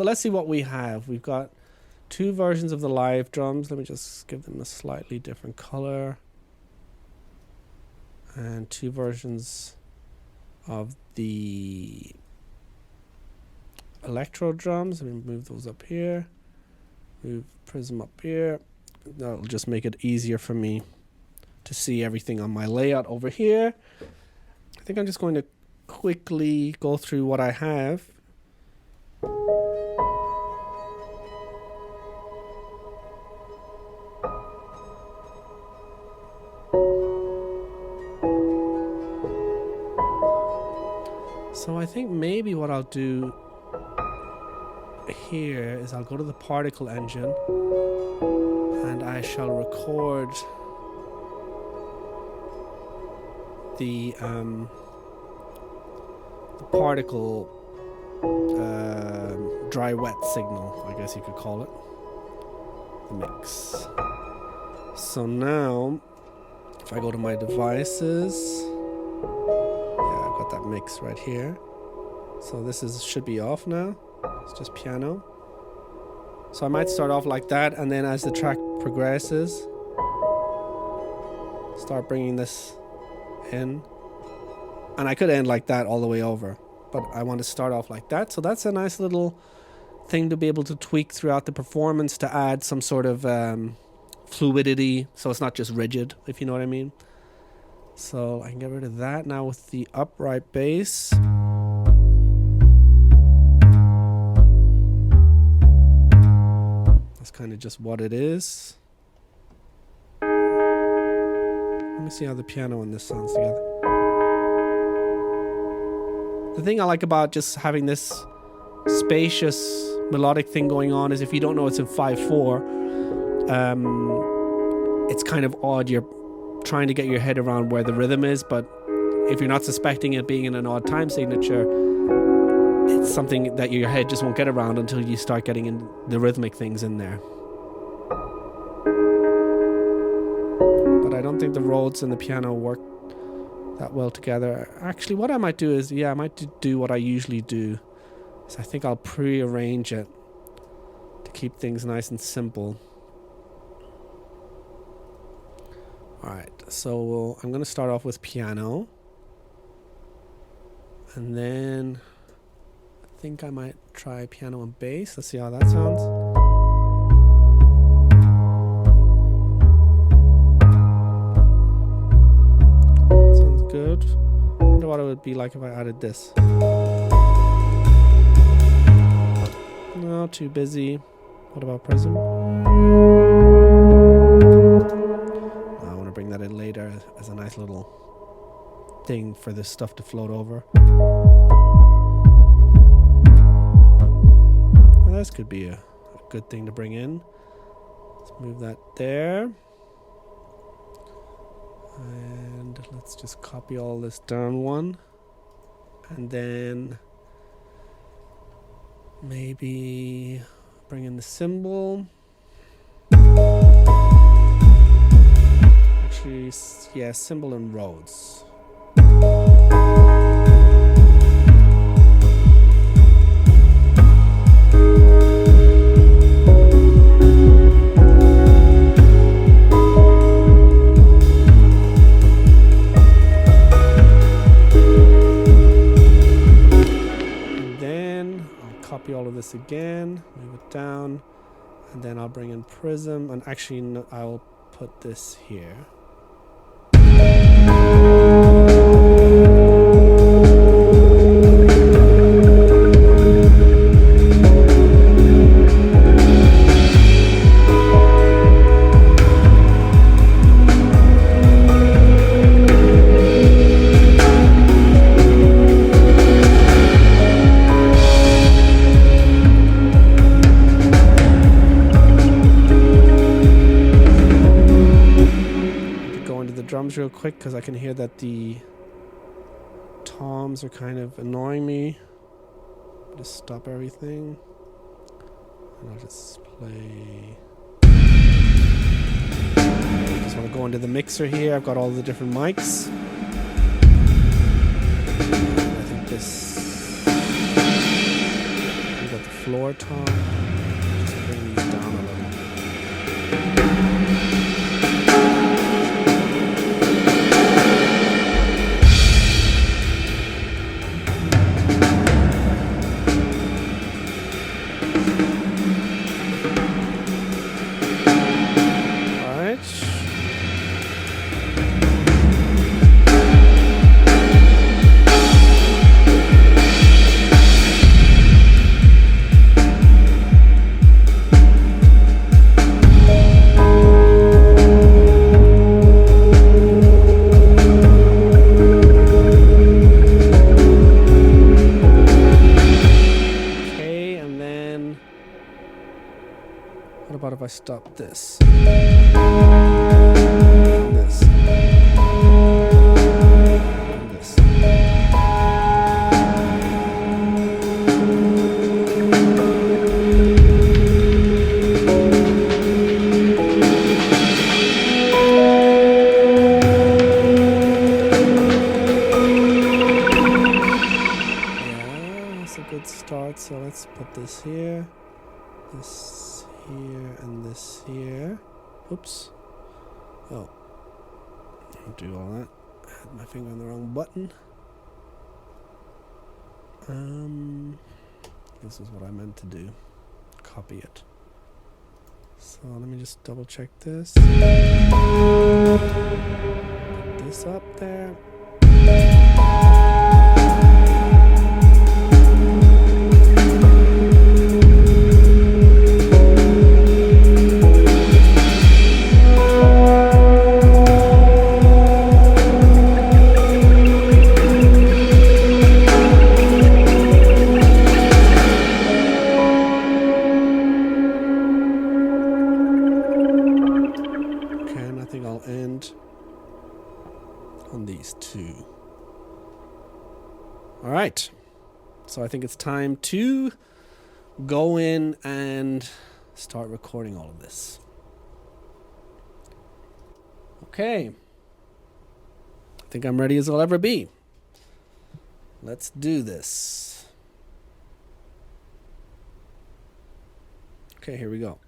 So let's see what we have. We've got 2 versions of the live drums. Let me just give them a slightly different color. And 2 versions of the electro drums. Let me move those up here. Move Prism up here. That'll just make it easier for me to see everything on my layout over here. I think I'm just going to quickly go through what I have. So I think maybe what I'll do here is I'll go to the particle engine and I shall record the particle dry wet signal, I guess you could call it, the mix. So now if I go to my devices, yeah, I've got that mix right here. So this should be off now. It's just piano. So I might start off like that, and then as the track progresses, start bringing this in. And I could end like that all the way over, but I want to start off like that. So that's a nice little thing to be able to tweak throughout the performance to add some sort of fluidity, so it's not just rigid, if you know what I mean. So I can get rid of that now with the upright bass. That's kind of just what it is. Let me see how the piano and this sounds together. The thing I like about just having this spacious melodic thing going on is if you don't know it's in 5/4, it's kind of odd. You're trying to get your head around where the rhythm is, but if you're not suspecting it being in an odd time signature, it's something that your head just won't get around until you start getting in the rhythmic things in there. But I don't think the Rhodes and the piano work that well together. Actually, what I might do is, I might do what I usually do. So I think I'll pre-arrange it to keep things nice and simple. Alright, so I'm going to start off with piano. And then I think I might try piano and bass. Let's see how that sounds. Sounds good. I wonder what it would be like if I added this. No, too busy. What about Prism? Bring that in later as a nice little thing for this stuff to float over. Well, this could be a good thing to bring in. Let's move that there. And let's just copy all this down one. And then maybe bring in the cymbal. Yeah, cymbal and Rhodes. And then I'll copy all of this again, move it down, and then I'll bring in Prism, and actually I'll put this here. Real quick because I can hear that the toms are kind of annoying me. Just stop everything and I'll just play. I just want to go into the mixer here. I've got all the different mics. I think this, I've got the floor tom. Just bring these down a little. If I stop this. This. This. Yeah, that's a good start. So let's put this here. This here and this here. Oops. Oh. I'll do all that. I had my finger on the wrong button. This is what I meant to do. Copy it. So let me just double check this. Put this up there. All right, so I think it's time to go in and start recording all of this. Okay, I think I'm ready as I'll ever be. Let's do this. Okay, here we go.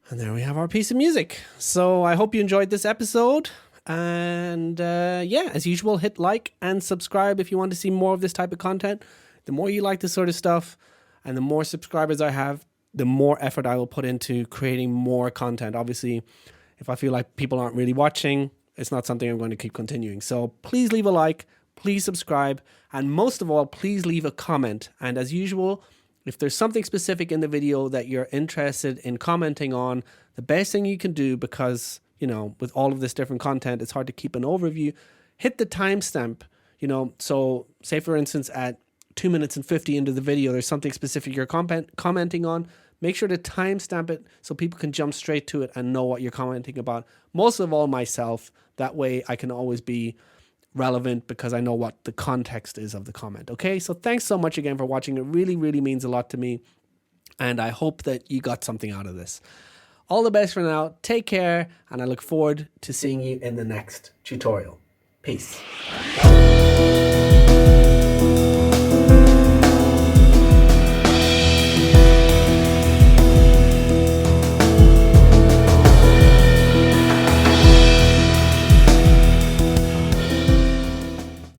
And there we have our piece of music. So I hope you enjoyed this episode. And yeah, as usual, hit like and subscribe if you want to see more of this type of content. The more you like this sort of stuff and the more subscribers I have, the more effort I will put into creating more content. Obviously, if I feel like people aren't really watching, it's not something I'm going to keep continuing. So please leave a like, please subscribe, and most of all, please leave a comment. And as usual, if there's something specific in the video that you're interested in commenting on, the best thing you can do, because, you know, with all of this different content, it's hard to keep an overview, hit the timestamp, you know. So say for instance at 2 minutes and 50 into the video, there's something specific you're commenting on. Make sure to timestamp it so people can jump straight to it and know what you're commenting about. Most of all myself, that way I can always be relevant because I know what the context is of the comment. Okay, so thanks so much again for watching. It really, really means a lot to me. And I hope that you got something out of this. All the best for now. Take care. And I look forward to seeing you in the next tutorial. Peace.